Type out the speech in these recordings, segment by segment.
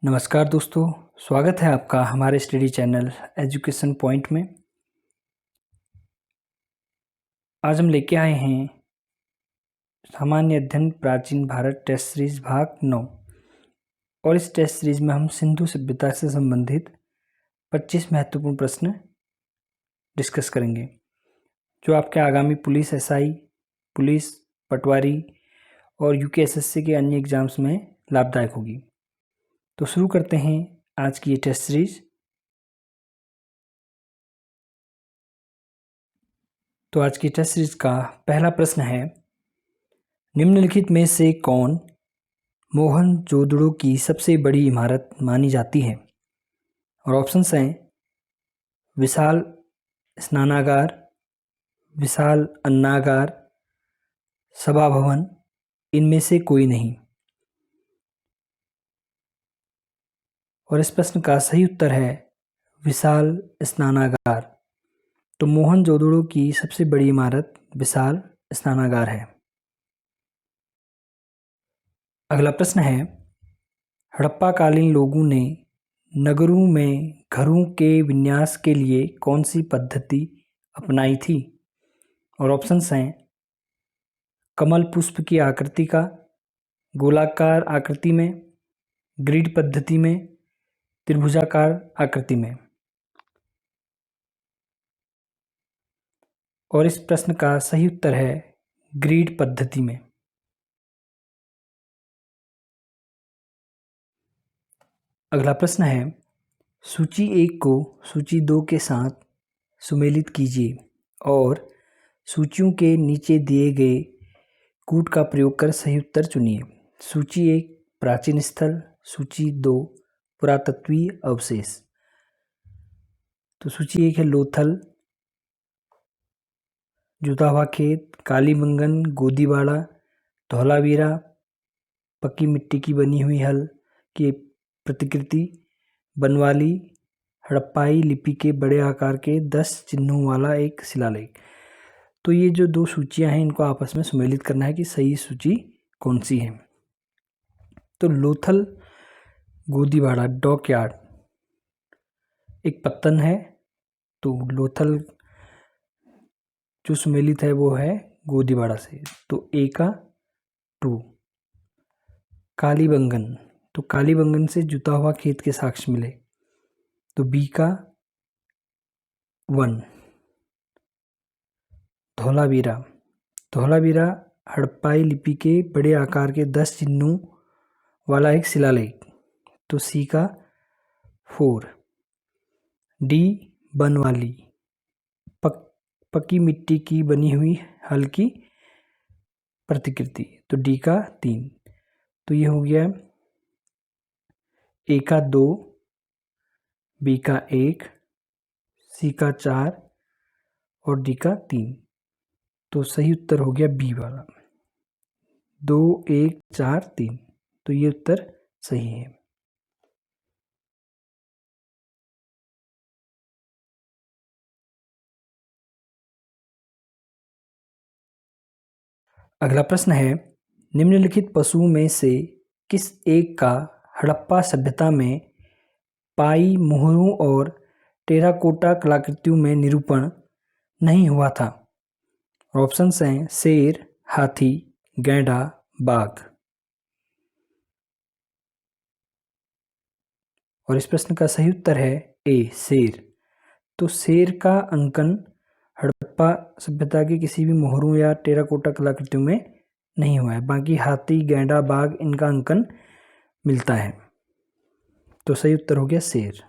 नमस्कार दोस्तों, स्वागत है आपका हमारे स्टडी चैनल एजुकेशन पॉइंट में। आज हम लेके आए हैं सामान्य अध्ययन प्राचीन भारत टेस्ट सीरीज भाग 9 और इस टेस्ट सीरीज में हम सिंधु सभ्यता से संबंधित 25 महत्वपूर्ण प्रश्न डिस्कस करेंगे जो आपके आगामी पुलिस, एसआई, पुलिस, पटवारी और यूकेएसएससी के अन्य एग्जाम्स में लाभदायक होगी। तो शुरू करते हैं आज की ये टेस्ट सीरीज। तो आज की टेस्ट सीरीज का पहला प्रश्न है, निम्नलिखित में से कौन मोहनजोदड़ो की सबसे बड़ी इमारत मानी जाती है? और ऑप्शंस हैं विशाल स्नानागार, विशाल अन्नागार, सभा भवन, इनमें से कोई नहीं। और इस प्रश्न का सही उत्तर है विशाल स्नानागार। तो मोहनजोदड़ो की सबसे बड़ी इमारत विशाल स्नानागार है। अगला प्रश्न है, हड़प्पा कालीन लोगों ने नगरों में घरों के विन्यास के लिए कौन सी पद्धति अपनाई थी? और ऑप्शंस हैं कमल पुष्प की आकृति का, गोलाकार आकृति में, ग्रिड पद्धति में, त्रिभुजाकार आकृति में। और इस प्रश्न का सही उत्तर है ग्रिड पद्धति में। अगला प्रश्न है, सूची 1 को सूची 2 के साथ सुमेलित कीजिए और सूचियों के नीचे दिए गए कूट का प्रयोग कर सही उत्तर चुनिए। सूची 1 प्राचीन स्थल, सूची 2 पुरातत्वीय अवशेष। तो सूची 1 है लोथल, जुतावा खेत, कालीबंगन, गोदीवाड़ा, धौलावीरा, पक्की मिट्टी की बनी हुई हल की प्रतिकृति, बनवाली, हड़प्पाई लिपि के बड़े आकार के 10 चिन्हों वाला एक शिलालेख। तो ये जो दो सूचियां हैं इनको आपस में सुमेलित करना है कि सही सूची कौन सी है। तो लोथल गोदीवाड़ा डॉकयार्ड एक पत्तन है, तो लोथल जो सुमेलित है वो है गोदीवाड़ा से, तो ए का 2। कालीबंगन, तो कालीबंगन से जुता हुआ खेत के साक्ष्य मिले, तो बी का 1। धौलावीरा, धौलावीरा हड़प्पाई लिपि के बड़े आकार के 10 चिन्हों वाला एक शिलालेख, तो सी का 4। डी बनवाली, पक्की मिट्टी की बनी हुई हल की प्रतिकृति, तो डी का 3। तो ये हो गया ए का 2, बी का 1, सी का 4 और डी का 3। तो सही उत्तर हो गया बी वाला 2, 1, 4, 3। तो ये उत्तर सही है। अगला प्रश्न है, निम्नलिखित पशुओं में से किस एक का हड़प्पा सभ्यता में पाई मोहरों और टेराकोटा कलाकृतियों में निरूपण नहीं हुआ था? ऑप्शंस हैं शेर, हाथी, गैंडा, बाघ। और इस प्रश्न का सही उत्तर है ए शेर। तो शेर का अंकन हड़प्पा सभ्यता की किसी भी मोहरों या टेराकोटा कलाकृतियों में नहीं हुआ है, बाकी हाथी, गैंडा, बाघ इनका अंकन मिलता है। तो सही उत्तर हो गया शेर।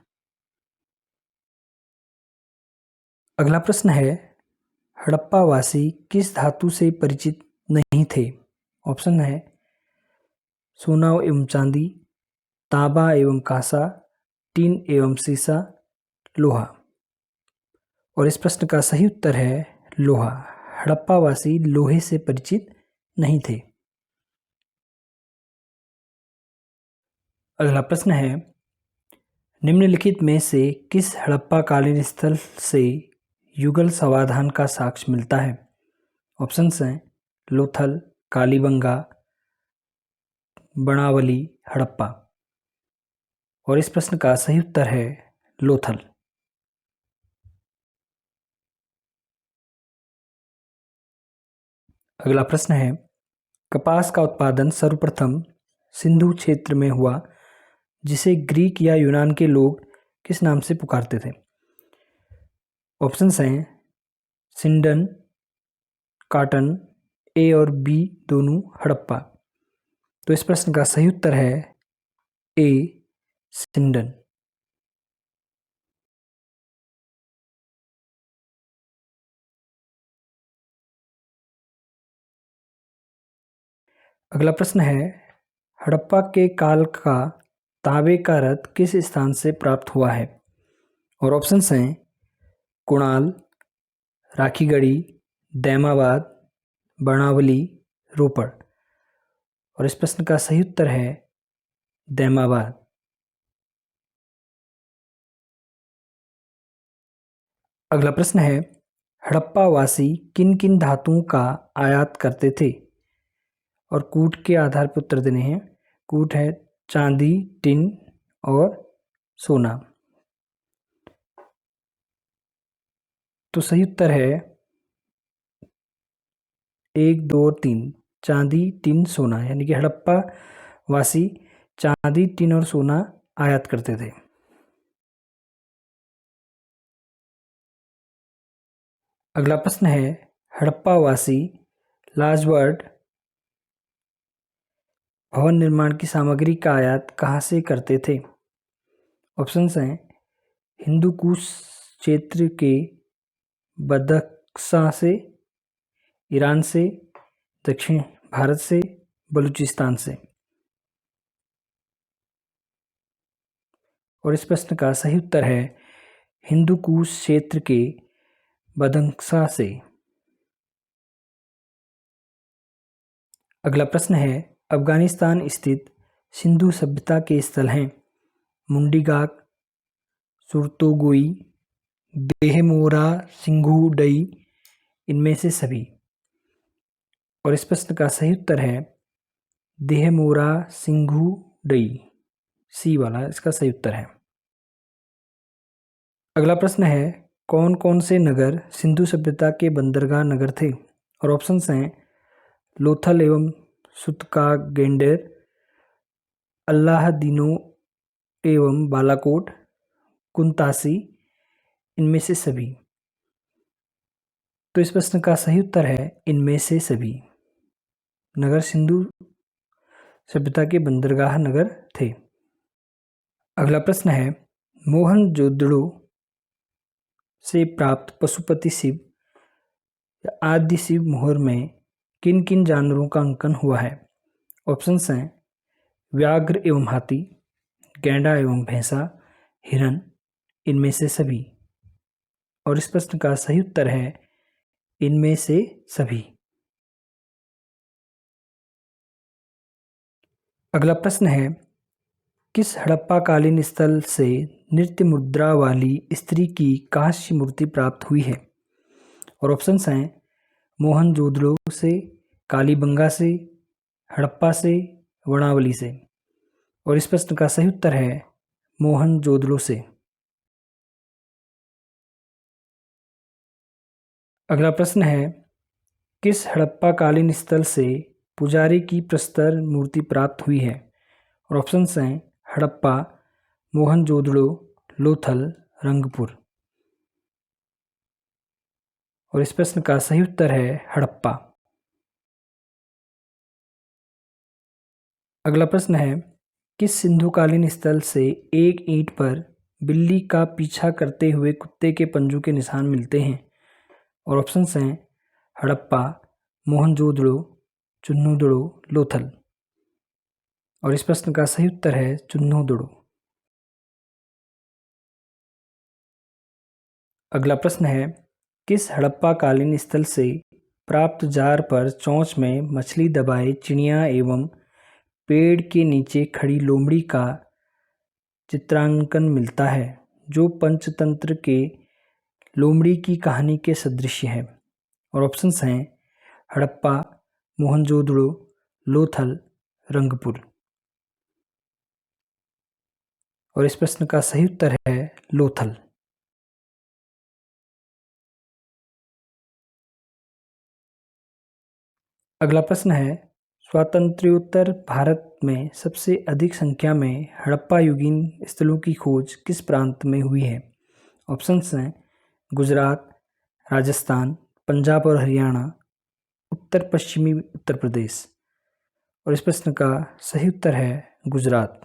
अगला प्रश्न है, हड़प्पा वासी किस धातु से परिचित नहीं थे? ऑप्शन है सोना एवं चांदी, तांबा एवं कांसा, टीन एवं सीसा, लोहा। और इस प्रश्न का सही उत्तर है लोहा। हड़प्पा वासी लोहे से परिचित नहीं थे। अगला प्रश्न है, निम्नलिखित में से किस हड़प्पा कालीन स्थल से युगल समाधान का साक्ष्य मिलता है? ऑप्शंस हैं लोथल, कालीबंगा, बनावली, हड़प्पा। और इस प्रश्न का सही उत्तर है लोथल। अगला प्रश्न है, कपास का उत्पादन सर्वप्रथम सिंधु क्षेत्र में हुआ, जिसे ग्रीक या यूनान के लोग किस नाम से पुकारते थे? ऑप्शंस हैं सिंडन, काटन, ए और बी दोनों हड़प्पा। तो इस प्रश्न का सही उत्तर है ए, सिंडन। अगला प्रश्न है, हड़प्पा के काल का तांबे का रथ किस स्थान से प्राप्त हुआ है? और ऑप्शंस हैं कुणाल, राखीगढ़ी, दैमाबाद, बर्णावली, रोपड़। और इस प्रश्न का सही उत्तर है दैमाबाद। अगला प्रश्न है, हड़प्पा वासी किन किन धातुओं का आयात करते थे? और कूट के आधार पर उत्तर देने हैं। कूट है चांदी, टिन और सोना। तो सही उत्तर है 1, 2 और 3, चांदी, टिन, सोना, यानी कि हड़प्पा वासी चांदी, टिन और सोना आयात करते थे। अगला प्रश्न है, हड़प्पा वासी लाजवर्ड भवन निर्माण की सामग्री का आयात कहाँ से करते थे? ऑप्शंस हैं हिंदू कुश क्षेत्र के बदख्शां से, ईरान से, दक्षिण भारत से, बलूचिस्तान से। और इस प्रश्न का सही उत्तर है हिंदू कुश क्षेत्र के बदख्शां से। अगला प्रश्न है, अफगानिस्तान स्थित सिंधु सभ्यता के स्थल हैं मुंडीगाक, सुरतोगोई, देहमोरा, सिंघुडई, इनमें से सभी। और इस प्रश्न का सही उत्तर है देहमोरा सिंघुडई, सी वाला इसका सही उत्तर है। अगला प्रश्न है, कौन कौन से नगर सिंधु सभ्यता के बंदरगाह नगर थे? और ऑप्शंस हैं लोथल एवं सुतकागेंडेर, अल्लाहदीनो एवं बालाकोट, कुंतासी, इनमें से सभी। तो इस प्रश्न का सही उत्तर है इनमें से सभी नगर सिंधु सभ्यता के बंदरगाह नगर थे। अगला प्रश्न है, मोहनजोदड़ो से प्राप्त पशुपति शिव या आदि शिव मोहर में किन किन जानवरों का अंकन हुआ है? ऑप्शंस हैं व्याघ्र एवं हाथी, गैंडा एवं भैंसा, हिरन, इनमें से सभी। और इस प्रश्न का सही उत्तर है इनमें से सभी। अगला प्रश्न है, किस हड़प्पा कालीन स्थल से नृत्य मुद्रा वाली स्त्री की कांस्य मूर्ति प्राप्त हुई है? और ऑप्शंस हैं मोहनजोदड़ो से, कालीबंगा से, हड़प्पा से, वर्णावली से। और इस प्रश्न का सही उत्तर है मोहनजोदड़ो से। अगला प्रश्न है, किस हड़प्पा कालीन स्थल से पुजारी की प्रस्तर मूर्ति प्राप्त हुई है? और ऑप्शंस हैं हड़प्पा, मोहनजोदड़ो, लोथल, रंगपुर। और इस प्रश्न का सही उत्तर है हड़प्पा। अगला प्रश्न है, किस सिंधुकालीन स्थल से एक ईंट पर बिल्ली का पीछा करते हुए कुत्ते के पंजों के निशान मिलते हैं? और ऑप्शंस हैं हड़प्पा, मोहनजोदड़ो, चुन्होदड़ो, लोथल। और इस प्रश्न का सही उत्तर है चुन्होदड़ो। अगला प्रश्न है, किस हड़प्पा कालीन स्थल से प्राप्त जार पर चोंच में मछली दबाए चिड़िया एवं पेड़ के नीचे खड़ी लोमड़ी का चित्रांकन मिलता है, जो पंचतंत्र के लोमड़ी की कहानी के सदृश है? और ऑप्शंस हैं हड़प्पा, मोहनजोदड़ो, लोथल, रंगपुर। और इस प्रश्न का सही उत्तर है लोथल। अगला प्रश्न है, स्वातंत्र्योत्तर भारत में सबसे अधिक संख्या में हड़प्पा युगीन स्थलों की खोज किस प्रांत में हुई है? ऑप्शंस हैं गुजरात, राजस्थान, पंजाब और हरियाणा, उत्तर पश्चिमी उत्तर प्रदेश। और इस प्रश्न का सही उत्तर है गुजरात।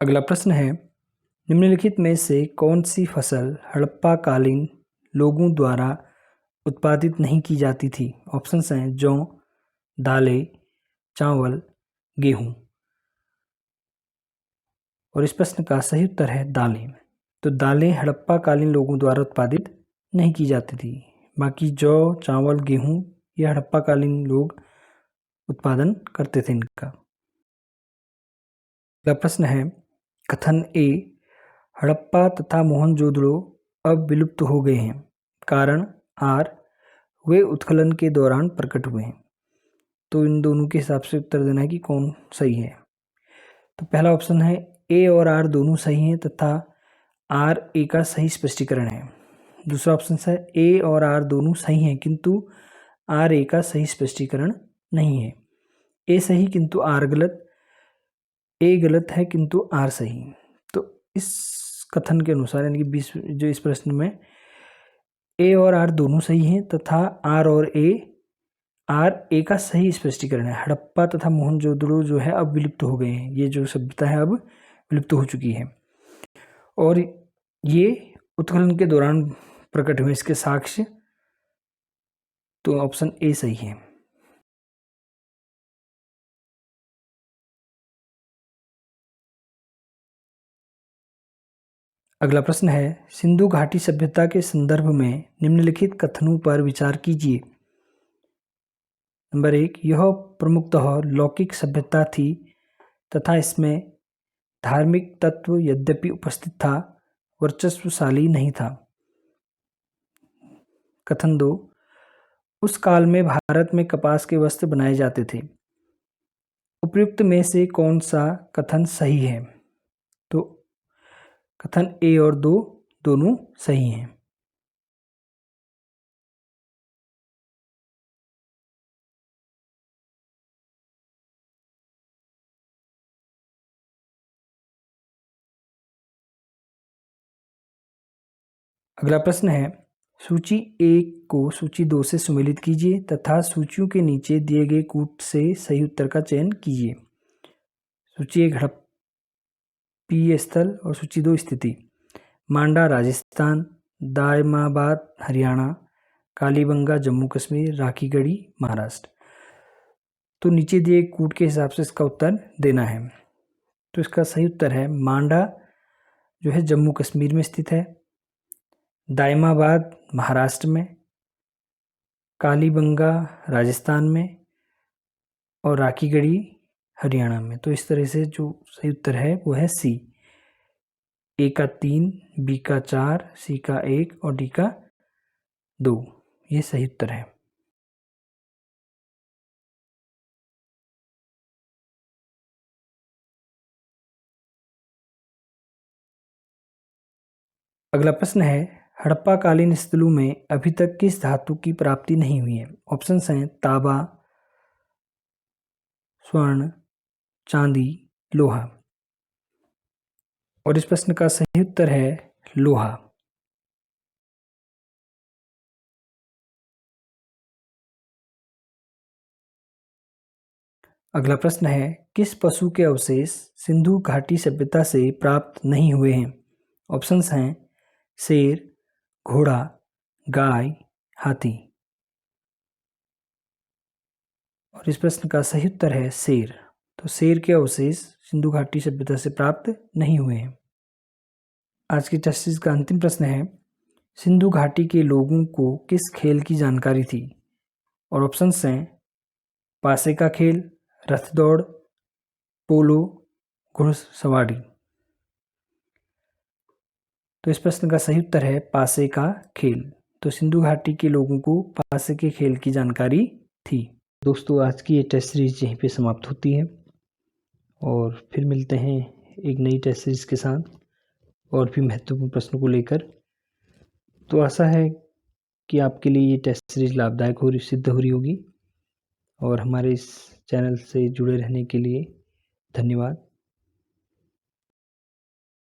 अगला प्रश्न है, निम्नलिखित में से कौन सी फसल हड़प्पा कालीन लोगों द्वारा उत्पादित नहीं की जाती थी? ऑप्शंस हैं जौ, दालें, चावल, गेहूं। और इस प्रश्न का सही उत्तर है दालें। तो दालें हड़प्पा कालीन लोगों द्वारा उत्पादित नहीं की जाती थी, बाकी जौ, चावल, गेहूं ये हड़प्पा कालीन लोग उत्पादन करते थे इनका। अगला प्रश्न है, कथन ए, हड़प्पा तथा मोहनजोदड़ो अब विलुप्त हो गए हैं, कारण आर, वे उत्खनन के दौरान प्रकट हुए हैं। तो इन दोनों के हिसाब से उत्तर देना है कि कौन सही है। तो पहला ऑप्शन है ए और आर दोनों सही हैं तथा आर ए का सही स्पष्टीकरण है। दूसरा ऑप्शन है ए और आर दोनों सही हैं किंतु आर ए का सही स्पष्टीकरण नहीं है। ए सही किंतु आर गलत, ए गलत है किंतु आर सही। तो इस कथन के अनुसार यानी कि 20 जो इस प्रश्न में ए और आर दोनों सही हैं तथा आर और आर ए का सही स्पष्टीकरण है। हड़प्पा तथा मोहनजोदड़ो जो है अब विलुप्त हो गए हैं, ये जो सभ्यता है अब विलुप्त हो चुकी है और ये उत्खनन के दौरान प्रकट हुए इसके साक्ष्य। तो ऑप्शन ए सही है। अगला प्रश्न है, सिंधु घाटी सभ्यता के संदर्भ में निम्नलिखित कथनों पर विचार कीजिए। नंबर 1, यह प्रमुखतः लौकिक सभ्यता थी तथा इसमें धार्मिक तत्व यद्यपि उपस्थित था, वर्चस्वशाली नहीं था। कथन 2, उस काल में भारत में कपास के वस्त्र बनाए जाते थे। उपयुक्त में से कौन सा कथन सही है? तो कथन ए और 2 दोनों सही हैं। अगला प्रश्न है, सूची 1 को सूची 2 से सुमेलित कीजिए तथा सूचियों के नीचे दिए गए कूट से सही उत्तर का चयन कीजिए। सूची 1 हड़प्पीय स्थल और सूची 2 स्थिति। मांडा राजस्थान, दायमाबाद हरियाणा, कालीबंगा जम्मू कश्मीर, राखीगढ़ी महाराष्ट्र। तो नीचे दिए कूट के हिसाब से इसका उत्तर देना है। तो इसका सही उत्तर है मांडा जो है जम्मू कश्मीर में स्थित है, दायमाबाद महाराष्ट्र में, कालीबंगा राजस्थान में और राखीगढ़ी हरियाणा में। तो इस तरह से जो सही उत्तर है वो है सी। ए का 3, बी का 4, सी का 1 और डी का 2 ये सही उत्तर है। अगला प्रश्न है, हड़प्पा कालीन स्थलों में अभी तक किस धातु की प्राप्ति नहीं हुई है? ऑप्शंस हैं तांबा, स्वर्ण, चांदी, लोहा। और इस प्रश्न का सही उत्तर है लोहा। अगला प्रश्न है, किस पशु के अवशेष सिंधु घाटी सभ्यता से प्राप्त नहीं हुए हैं? ऑप्शंस हैं शेर, घोड़ा, गाय, हाथी। और इस प्रश्न का सही उत्तर है शेर। तो शेर के अवशेष सिंधु घाटी सभ्यता से प्राप्त नहीं हुए हैं। आज की टेस्ट का अंतिम प्रश्न है, सिंधु घाटी के लोगों को किस खेल की जानकारी थी? और ऑप्शंस हैं पासे का खेल, रथ दौड़, पोलो, घुड़सवारी। तो इस प्रश्न का सही उत्तर है पासे का खेल। तो सिंधु घाटी के लोगों को पासे के खेल की जानकारी थी। दोस्तों आज की ये टेस्ट सीरीज यहीं पे समाप्त होती है और फिर मिलते हैं एक नई टेस्ट सीरीज के साथ और भी महत्वपूर्ण प्रश्नों को लेकर। तो आशा है कि आपके लिए ये टेस्ट सीरीज लाभदायक सिद्ध हो रही होगी और हमारे इस चैनल से जुड़े रहने के लिए धन्यवाद।